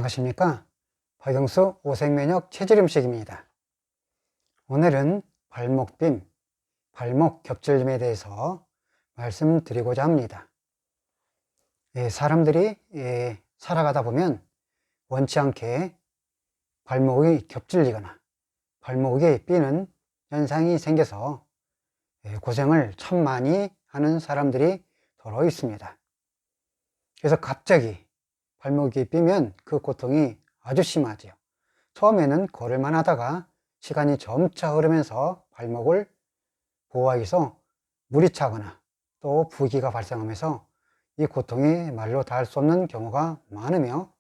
안녕하십니까? 박영수 오색면역 체질음식입니다. 오늘은 발목빔, 발목 겹질림에 대해서 말씀드리고자 합니다. 사람들이 살아가다 보면 원치 않게 발목이 겹질리거나 발목이 삐는 현상이 생겨서 고생을 참 많이 하는 사람들이 더러 있습니다. 그래서 갑자기 발목이 삐면 그 고통이 아주 심하지요. 처음에는 걸을만 하다가 시간이 점차 흐르면서 발목을 보호하기 위해서 물이 차거나 또 부기가 발생하면서 이 고통이 말로 닿을 수 없는 경우가 많으며,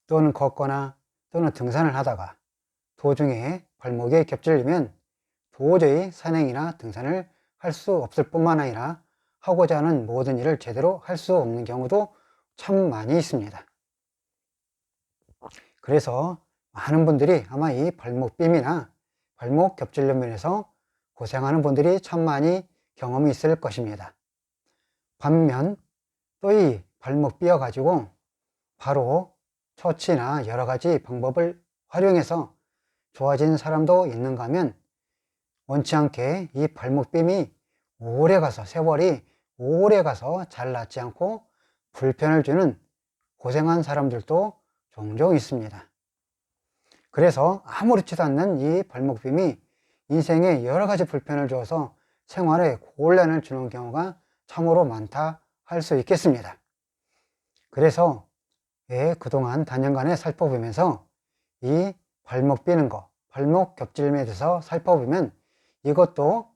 또는 걷거나 또는 등산을 하다가 도중에 발목에 겹질리면 도저히 산행이나 등산을 할 수 없을 뿐만 아니라 하고자 하는 모든 일을 제대로 할 수 없는 경우도 참 많이 있습니다. 그래서 많은 분들이 아마 이 발목빔이나 발목 겹질염 면에서 고생하는 분들이 참 많이 경험이 있을 것입니다. 반면 또 이 발목 삐어 가지고 바로 처치나 여러 가지 방법을 활용해서 좋아진 사람도 있는가 하면, 원치 않게 이 발목빔이 오래 가서, 세월이 오래 가서 잘 낫지 않고 불편을 주는 고생한 사람들도 종종 있습니다. 그래서 아무렇지도 않는 이 발목빔이 인생에 여러 가지 불편을 주어서 생활에 곤란을 주는 경우가 참으로 많다 할 수 있겠습니다. 그래서 그동안 단연간에 살펴보면서 이 발목 삐는 거, 발목 겹질림에 대해서 살펴보면 이것도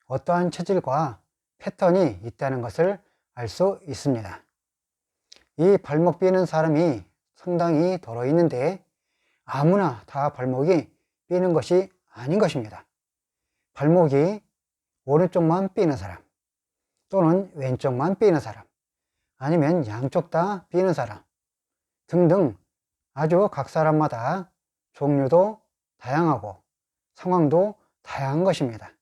어떠한 체질과 패턴이 있다는 것을 알 수 있습니다. 이 발목 삐는 사람이 상당히 덜어 있는데 아무나 다 발목이 삐는 것이 아닌 것입니다. 발목이 오른쪽만 삐는 사람, 또는 왼쪽만 삐는 사람, 아니면 양쪽 다 삐는 사람 등등 아주 각 사람마다 종류도 다양하고 상황도 다양한 것입니다.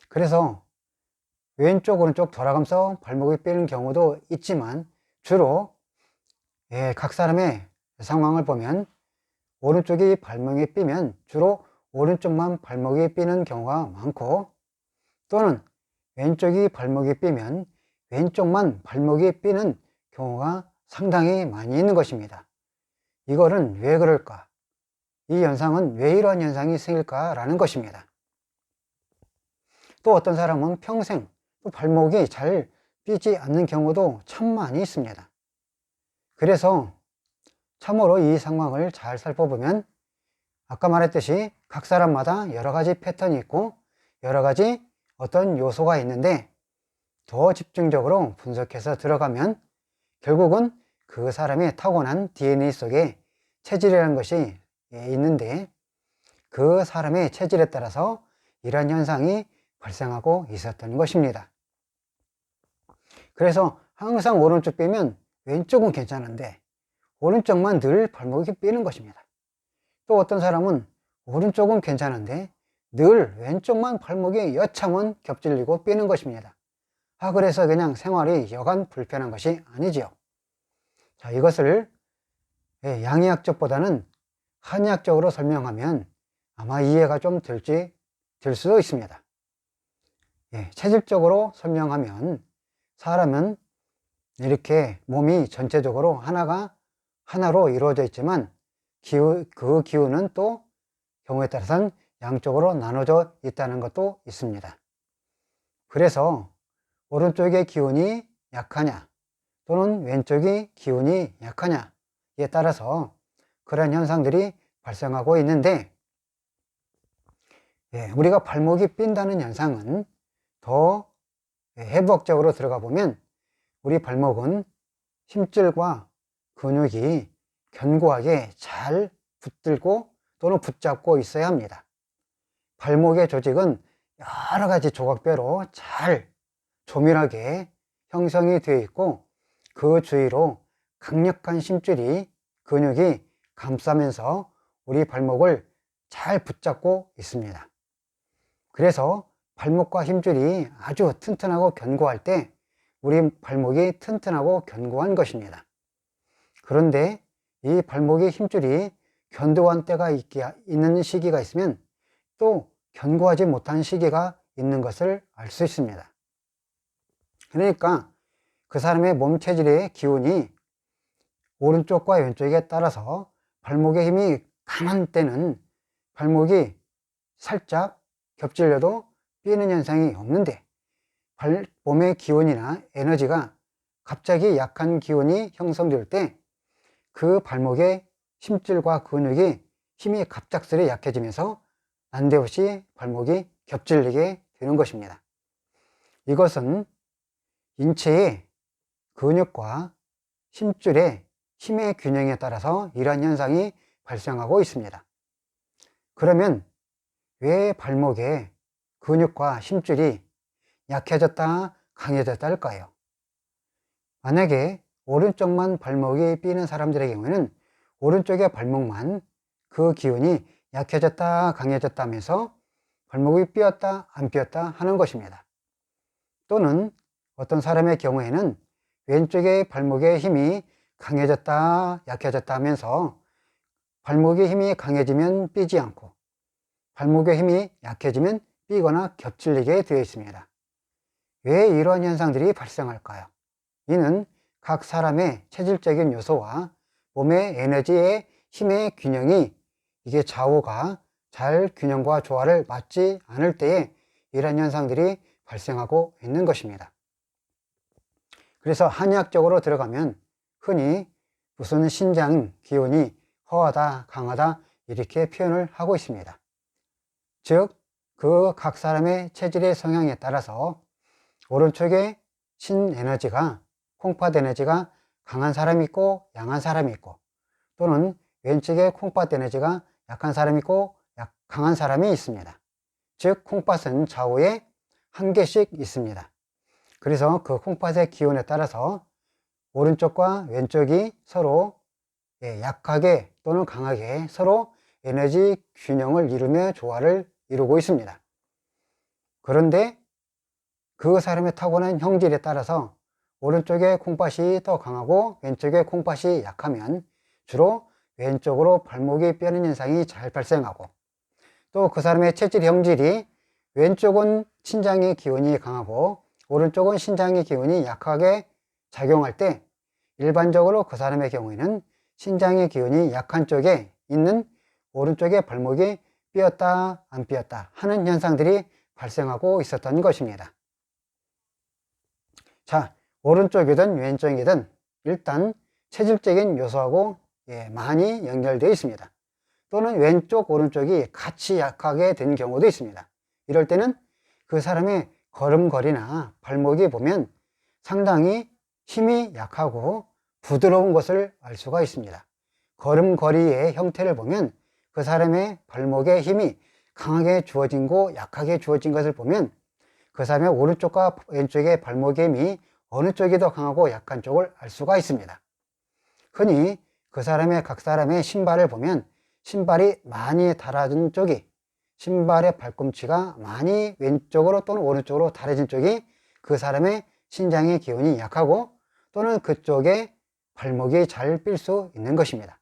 그래서 왼쪽 오른쪽 돌아가면서 발목이 삐는 경우도 있지만, 주로 각 사람의 상황을 보면 오른쪽이 발목이 삐면 주로 오른쪽만 발목이 삐는 경우가 많고, 또는 왼쪽이 발목이 삐면 왼쪽만 발목이 삐는 경우가 상당히 많이 있는 것입니다. 이거는 왜 그럴까? 이 현상은 왜 이러한 현상이 생길까? 라는 것입니다. 또 어떤 사람은 평생 또 발목이 잘 삐지 않는 경우도 참 많이 있습니다. 그래서 참으로 이 상황을 잘 살펴보면 아까 말했듯이 각 사람마다 여러 가지 패턴이 있고 여러 가지 어떤 요소가 있는데, 더 집중적으로 분석해서 들어가면 결국은 그 사람의 타고난 DNA 속에 체질이라는 것이 있는데, 그 사람의 체질에 따라서 이러한 현상이 발생하고 있었던 것입니다. 그래서 항상 오른쪽 삐면 왼쪽은 괜찮은데 오른쪽만 늘 발목이 삐는 것입니다. 또 어떤 사람은 오른쪽은 괜찮은데 늘 왼쪽만 발목이 여차면 겹질리고 삐는 것입니다. 그래서 그냥 생활이 여간 불편한 것이 아니지요. 자, 이것을 양의학적보다는 한의학적으로 설명하면 아마 이해가 좀 될 수도 있습니다. 체질적으로 설명하면 사람은 이렇게 몸이 전체적으로 하나로 이루어져 있지만 그 기운은 또 경우에 따라서는 양쪽으로 나눠져 있다는 것도 있습니다. 그래서 오른쪽의 기운이 약하냐 또는 왼쪽의 기운이 약하냐에 따라서 그런 현상들이 발생하고 있는데, 우리가 발목이 삔다는 현상은 더 해부학적으로 들어가 보면 우리 발목은 힘줄과 근육이 견고하게 잘 붙들고 또는 붙잡고 있어야 합니다. 발목의 조직은 여러 가지 조각배로 잘 조밀하게 형성이 되어 있고, 그 주위로 강력한 힘줄이, 근육이 감싸면서 우리 발목을 잘 붙잡고 있습니다. 그래서 발목과 힘줄이 아주 튼튼하고 견고할 때 우리 발목이 튼튼하고 견고한 것입니다. 그런데 이 발목의 힘줄이 견고한 때가 있는 시기가 있으면 또 견고하지 못한 시기가 있는 것을 알 수 있습니다. 그러니까 그 사람의 몸 체질의 기운이 오른쪽과 왼쪽에 따라서 발목의 힘이 강한 때는 발목이 살짝 겹질려도 삐는 현상이 없는데, 몸의 기운이나 에너지가 갑자기 약한 기운이 형성될 때 그 발목의 힘줄과 근육이 힘이 갑작스레 약해지면서 난데없이 발목이 겹질리게 되는 것입니다. 이것은 인체의 근육과 힘줄의 힘의 균형에 따라서 이러한 현상이 발생하고 있습니다. 그러면 왜 발목의 근육과 힘줄이 약해졌다 강해졌다 할까요? 만약에 오른쪽만 발목이 삐는 사람들의 경우에는 오른쪽의 발목만 그 기운이 약해졌다 강해졌다 하면서 발목이 삐었다 안 삐었다 하는 것입니다. 또는 어떤 사람의 경우에는 왼쪽의 발목의 힘이 강해졌다 약해졌다 하면서 발목의 힘이 강해지면 삐지 않고 발목의 힘이 약해지면 삐거나 겹질리게 되어 있습니다. 왜 이러한 현상들이 발생할까요? 이는 각 사람의 체질적인 요소와 몸의 에너지의 힘의 균형이 이게 좌우가 잘 균형과 조화를 맞지 않을 때에 이러한 현상들이 발생하고 있는 것입니다. 그래서 한의학적으로 들어가면 흔히 무슨 신장 기운이 허하다 강하다 이렇게 표현을 하고 있습니다. 즉 그 각 사람의 체질의 성향에 따라서 오른쪽에 신에너지가 콩팥 에너지가 강한 사람이 있고 양한 사람이 있고, 또는 왼쪽에 콩팥 에너지가 약한 사람이 있고 강한 사람이 있습니다. 즉 콩팥은 좌우에 한 개씩 있습니다. 그래서 그 콩팥의 기운에 따라서 오른쪽과 왼쪽이 서로 약하게 또는 강하게 서로 에너지 균형을 이루며 조화를 이루고 있습니다. 그런데 그 사람의 타고난 형질에 따라서 오른쪽의 콩팥이 더 강하고 왼쪽의 콩팥이 약하면 주로 왼쪽으로 발목이 삐는 현상이 잘 발생하고, 또 그 사람의 체질 형질이 왼쪽은 신장의 기운이 강하고 오른쪽은 신장의 기운이 약하게 작용할 때 일반적으로 그 사람의 경우에는 신장의 기운이 약한 쪽에 있는 오른쪽의 발목이 삐었다 안 삐었다 하는 현상들이 발생하고 있었던 것입니다. 자, 오른쪽이든 왼쪽이든 일단 체질적인 요소하고 많이 연결되어 있습니다. 또는 왼쪽 오른쪽이 같이 약하게 된 경우도 있습니다. 이럴 때는 그 사람의 걸음걸이나 발목이 보면 상당히 힘이 약하고 부드러운 것을 알 수가 있습니다. 걸음걸이의 형태를 보면 그 사람의 발목의 힘이 강하게 주어진 약하게 주어진 것을 보면 그 사람의 오른쪽과 왼쪽의 발목의 힘이 어느 쪽이 더 강하고 약한 쪽을 알 수가 있습니다. 흔히 그 사람의 각 사람의 신발을 보면 신발이 많이 달아진 쪽이, 신발의 발꿈치가 많이 왼쪽으로 또는 오른쪽으로 달아진 쪽이 그 사람의 신장의 기운이 약하고 또는 그쪽에 발목이 잘 삘 수 있는 것입니다.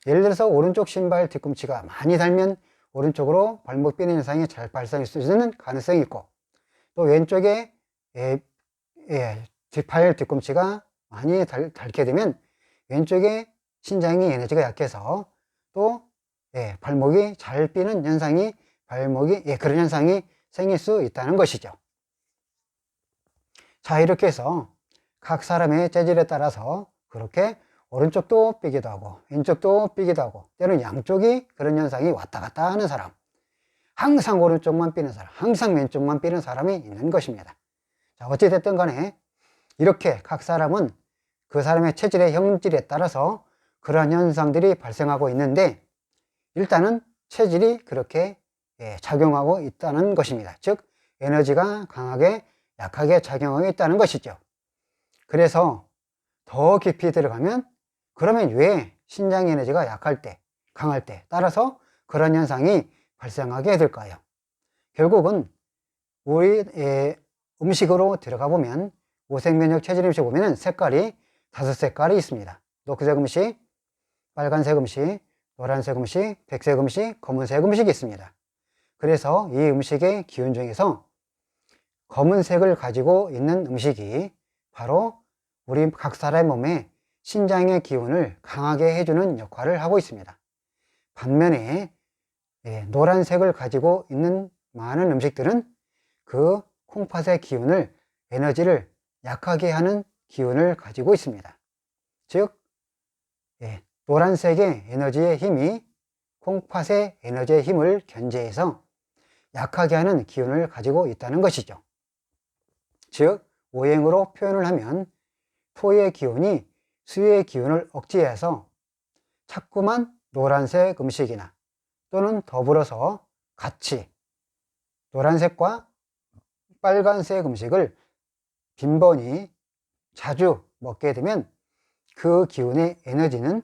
예를 들어서 오른쪽 신발 뒤꿈치가 많이 달면 오른쪽으로 발목 삐는 현상이 잘 발생할 수 있는 가능성이 있고, 또 왼쪽에 뒷팔 뒤꿈치가 많이 닳게 되면 왼쪽에 신장의 에너지가 약해서 또 발목이 잘 삐는 현상이 그런 현상이 생길 수 있다는 것이죠. 자, 이렇게 해서 각 사람의 체질에 따라서 그렇게 오른쪽도 삐기도 하고 왼쪽도 삐기도 하고 때로는 양쪽이 그런 현상이 왔다 갔다 하는 사람, 항상 오른쪽만 삐는 사람, 항상 왼쪽만 삐는 사람이 있는 것입니다. 자, 어찌됐든 간에 이렇게 각 사람은 그 사람의 체질의 형질에 따라서 그러한 현상들이 발생하고 있는데, 일단은 체질이 그렇게 작용하고 있다는 것입니다. 즉 에너지가 강하게 약하게 작용하고 있다는 것이죠. 그래서 더 깊이 들어가면 그러면 왜 신장 에너지가 약할 때 강할 때 따라서 그런 현상이 발생하게 될까요? 결국은 우리 음식으로 들어가 보면 오색면역 체질 음식 보면 색깔이 5색깔이 있습니다. 녹색 음식, 빨간색 음식, 노란색 음식, 백색 음식, 검은색 음식이 있습니다. 그래서 이 음식의 기운 중에서 검은색을 가지고 있는 음식이 바로 우리 각 사람의 몸에 신장의 기운을 강하게 해주는 역할을 하고 있습니다. 반면에 노란색을 가지고 있는 많은 음식들은 그 콩팥의 기운을, 에너지를 약하게 하는 기운을 가지고 있습니다. 즉 노란색의 에너지의 힘이 콩팥의 에너지의 힘을 견제해서 약하게 하는 기운을 가지고 있다는 것이죠. 즉 오행으로 표현을 하면 토의 기운이 수의 기운을 억제해서 자꾸만 노란색 음식이나 또는 더불어서 같이 노란색과 빨간색 음식을 빈번히 자주 먹게 되면 그 기운의 에너지는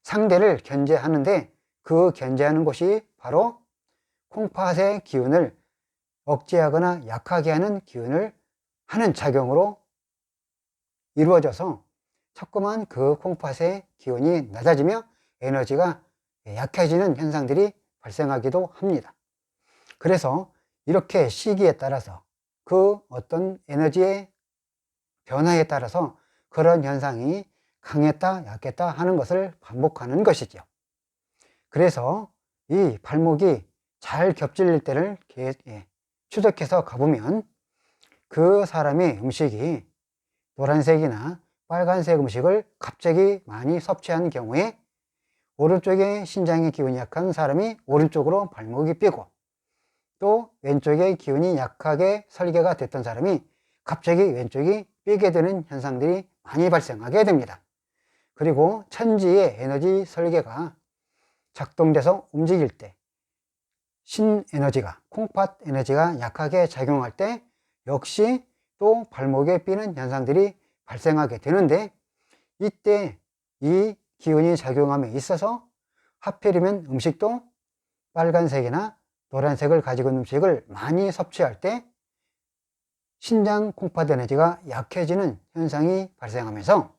상대를 견제하는데, 그 견제하는 것이 바로 콩팥의 기운을 억제하거나 약하게 하는 기운을 하는 작용으로 이루어져서 자꾸만 그 콩팥의 기운이 낮아지며 에너지가 약해지는 현상들이 발생하기도 합니다. 그래서 이렇게 시기에 따라서 그 어떤 에너지의 변화에 따라서 그런 현상이 강했다 약했다 하는 것을 반복하는 것이죠. 그래서 이 발목이 잘 겹칠 때를 추적해서 가보면 그 사람의 음식이 노란색이나 빨간색 음식을 갑자기 많이 섭취한 경우에 오른쪽에 신장의 기운이 약한 사람이 오른쪽으로 발목이 삐고, 또 왼쪽에 기운이 약하게 설계가 됐던 사람이 갑자기 왼쪽이 삐게 되는 현상들이 많이 발생하게 됩니다. 그리고 천지의 에너지 설계가 작동돼서 움직일 때 신에너지가, 콩팥 에너지가 약하게 작용할 때 역시 또 발목에 삐는 현상들이 발생하게 되는데, 이때 이 기운이 작용함에 있어서 하필이면 음식도 빨간색이나 노란색을 가지고 있는 음식을 많이 섭취할 때 신장 콩팥 에너지가 약해지는 현상이 발생하면서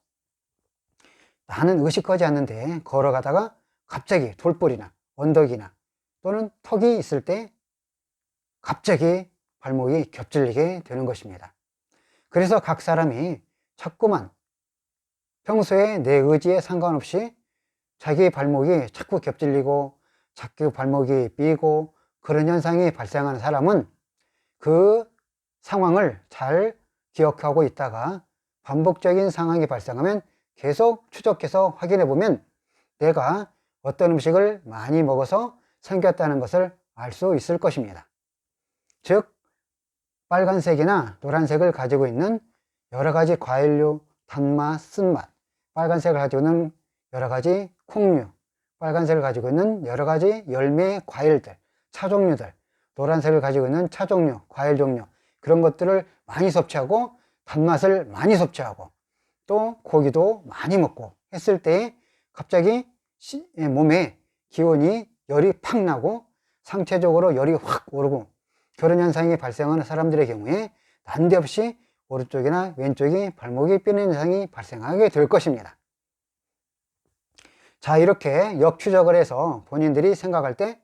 나는 의식하지 않는데 걸어가다가 갑자기 돌불이나 언덕이나 또는 턱이 있을 때 갑자기 발목이 겹질리게 되는 것입니다. 그래서 각 사람이 자꾸만 평소에 내 의지에 상관없이 자기 발목이 자꾸 겹질리고 자꾸 발목이 삐고 그런 현상이 발생하는 사람은 그 상황을 잘 기억하고 있다가 반복적인 상황이 발생하면 계속 추적해서 확인해 보면 내가 어떤 음식을 많이 먹어서 생겼다는 것을 알 수 있을 것입니다. 즉 빨간색이나 노란색을 가지고 있는 여러 가지 과일류, 단맛, 쓴맛, 빨간색을 가지고 있는 여러 가지 콩류, 빨간색을 가지고 있는 여러 가지 열매, 과일들, 차 종류들, 노란색을 가지고 있는 차 종류, 과일 종류, 그런 것들을 많이 섭취하고 단맛을 많이 섭취하고 또 고기도 많이 먹고 했을 때 갑자기 몸에 기운이 열이 팍 나고 상체적으로 열이 확 오르고 그런 현상이 발생하는 사람들의 경우에 난데없이 오른쪽이나 왼쪽이 발목이 삐는 현상이 발생하게 될 것입니다. 자, 이렇게 역추적을 해서 본인들이 생각할 때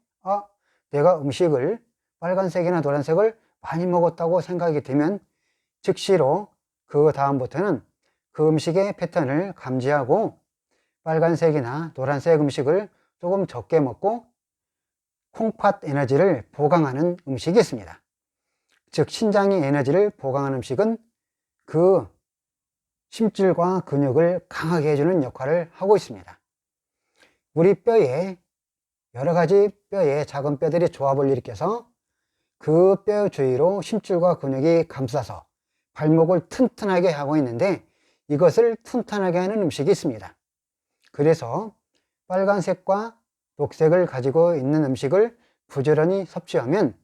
내가 음식을 빨간색이나 노란색을 많이 먹었다고 생각이 되면 즉시로 그 다음부터는 그 음식의 패턴을 감지하고 빨간색이나 노란색 음식을 조금 적게 먹고 콩팥 에너지를 보강하는 음식이 있습니다. 즉 신장의 에너지를 보강하는 음식은 그 심줄과 근육을 강하게 해주는 역할을 하고 있습니다. 우리 뼈에 여러 가지 뼈에 작은 뼈들이 조합을 일으켜서 그 뼈 주위로 심줄과 근육이 감싸서 발목을 튼튼하게 하고 있는데, 이것을 튼튼하게 하는 음식이 있습니다. 그래서 빨간색과 녹색을 가지고 있는 음식을 부지런히 섭취하면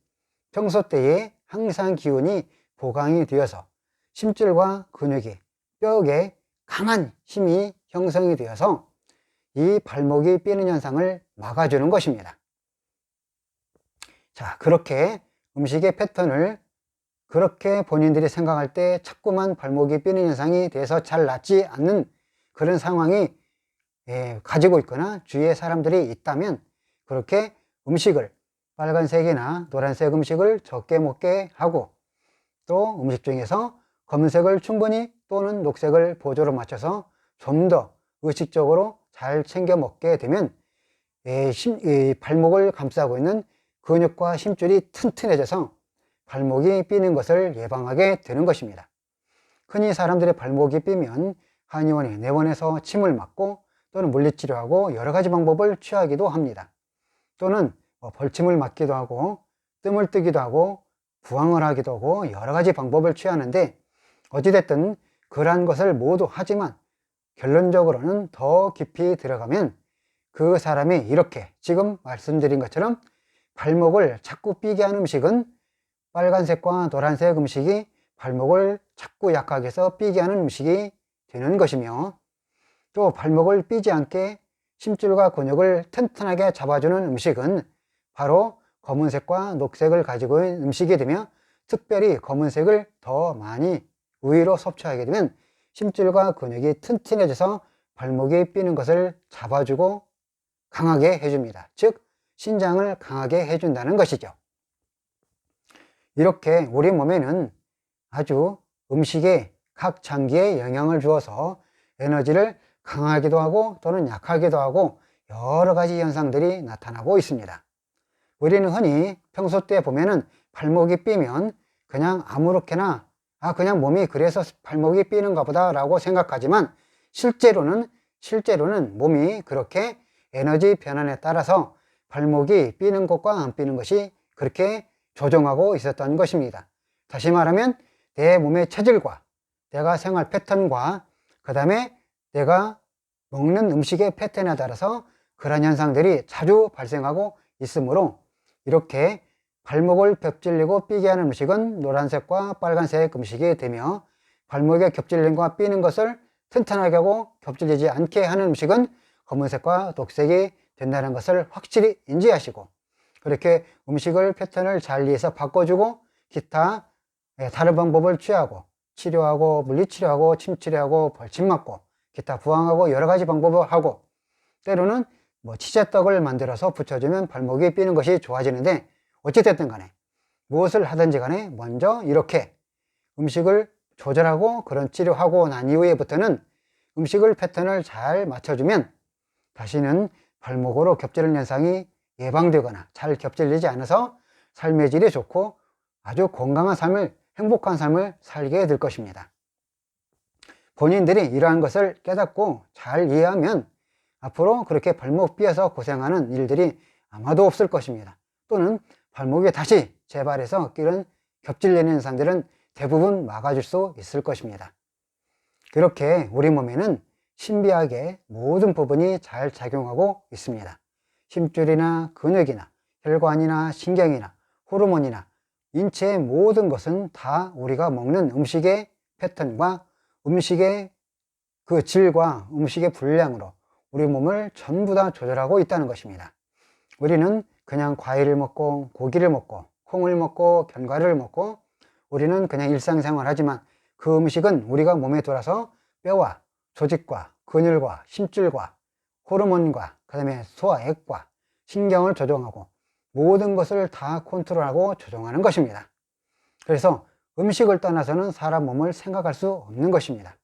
평소 때에 항상 기운이 보강이 되어서 심줄과 근육이, 뼈에 강한 힘이 형성이 되어서 이 발목이 삐는 현상을 막아주는 것입니다. 자, 그렇게 음식의 패턴을 그렇게 본인들이 생각할 때 자꾸만 발목이 삐는 현상이 돼서 잘 낫지 않는 그런 상황이 가지고 있거나 주위에 사람들이 있다면 그렇게 음식을 빨간색이나 노란색 음식을 적게 먹게 하고, 또 음식 중에서 검은색을 충분히 또는 녹색을 보조로 맞춰서 좀 더 의식적으로 잘 챙겨 먹게 되면 발목을 감싸고 있는 근육과 힘줄이 튼튼해져서 발목이 삐는 것을 예방하게 되는 것입니다. 흔히 사람들의 발목이 삐면 한의원에 내원해서 침을 맞고 또는 물리치료하고 여러 가지 방법을 취하기도 합니다. 또는 벌침을 맞기도 하고 뜸을 뜨기도 하고 부항을 하기도 하고 여러 가지 방법을 취하는데, 어찌됐든 그러한 것을 모두 하지만 결론적으로는 더 깊이 들어가면 그 사람이 이렇게 지금 말씀드린 것처럼 발목을 자꾸 삐게 하는 음식은 빨간색과 노란색 음식이 발목을 자꾸 약하게 해서 삐게 하는 음식이 되는 것이며, 또 발목을 삐지 않게 심줄과 근육을 튼튼하게 잡아주는 음식은 바로 검은색과 녹색을 가지고 있는 음식이 되며, 특별히 검은색을 더 많이 우위로 섭취하게 되면 심줄과 근육이 튼튼해져서 발목이 삐는 것을 잡아주고 강하게 해줍니다. 즉 신장을 강하게 해준다는 것이죠. 이렇게 우리 몸에는 아주 음식에 각 장기에 영향을 주어서 에너지를 강하기도 하고 또는 약하기도 하고 여러 가지 현상들이 나타나고 있습니다. 우리는 흔히 평소 때 보면은 발목이 삐면 그냥 아무렇게나 그냥 몸이 그래서 발목이 삐는가 보다 라고 생각하지만, 실제로는 몸이 그렇게 에너지 변환에 따라서 발목이 삐는 것과 안 삐는 것이 그렇게 조정하고 있었던 것입니다. 다시 말하면 내 몸의 체질과 내가 생활 패턴과 그 다음에 내가 먹는 음식의 패턴에 따라서 그런 현상들이 자주 발생하고 있으므로, 이렇게 발목을 겹질리고 삐게 하는 음식은 노란색과 빨간색 음식이 되며, 발목에 겹질림과 삐는 것을 튼튼하게 하고 겹질리지 않게 하는 음식은 검은색과 녹색이 된다는 것을 확실히 인지하시고, 그렇게 음식을 패턴을 잘 이해해서 바꿔주고 기타 다른 방법을 취하고 치료하고 물리치료하고 침치료하고 벌침 맞고 기타 부항하고 여러 가지 방법을 하고, 때로는 치제떡을 만들어서 붙여주면 발목이 삐는 것이 좋아지는데, 어찌됐든 간에 무엇을 하든지 간에 먼저 이렇게 음식을 조절하고 그런 치료하고 난 이후에부터는 음식을 패턴을 잘 맞춰주면 다시는 발목으로 겹치는 현상이 예방되거나 잘 겹질리지 않아서 삶의 질이 좋고 아주 건강한 삶을, 행복한 삶을 살게 될 것입니다. 본인들이 이러한 것을 깨닫고 잘 이해하면 앞으로 그렇게 발목 삐어서 고생하는 일들이 아마도 없을 것입니다. 또는 발목이 다시 재발해서 이런 겹질리는 현상들은 대부분 막아줄 수 있을 것입니다. 그렇게 우리 몸에는 신비하게 모든 부분이 잘 작용하고 있습니다. 힘줄이나 근육이나 혈관이나 신경이나 호르몬이나 인체의 모든 것은 다 우리가 먹는 음식의 패턴과 음식의 그 질과 음식의 분량으로 우리 몸을 전부 다 조절하고 있다는 것입니다. 우리는 그냥 과일을 먹고 고기를 먹고 콩을 먹고 견과류를 먹고 우리는 그냥 일상생활 하지만, 그 음식은 우리가 몸에 들어서 뼈와 조직과 근육과 힘줄과 호르몬과 그 다음에 소화액과 신경을 조정하고 모든 것을 다 컨트롤하고 조정하는 것입니다. 그래서 음식을 떠나서는 사람 몸을 생각할 수 없는 것입니다.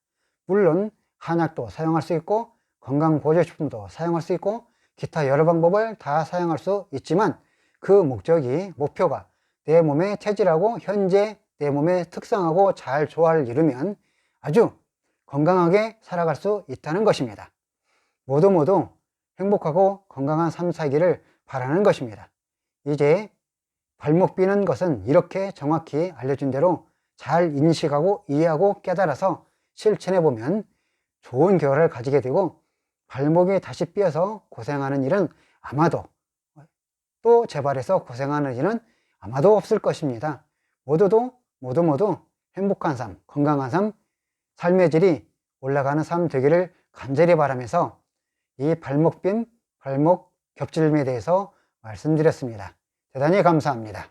물론 한약도 사용할 수 있고 건강보조식품도 사용할 수 있고 기타 여러 방법을 다 사용할 수 있지만, 그 목표가 내 몸의 체질하고 현재 내 몸의 특성하고 잘 조화를 이루면 아주 건강하게 살아갈 수 있다는 것입니다. 모두 행복하고 건강한 삶 살기를 바라는 것입니다. 이제 발목 삐는 것은 이렇게 정확히 알려준 대로 잘 인식하고 이해하고 깨달아서 실천해 보면 좋은 결과를 가지게 되고, 발목이 다시 삐어서 고생하는 일은 아마도, 또 재발해서 고생하는 일은 아마도 없을 것입니다. 모두 행복한 삶, 건강한 삶, 삶의 질이 올라가는 삶 되기를 간절히 바라면서 이 발목 빔, 발목 겹질림에 대해서 말씀드렸습니다. 대단히 감사합니다.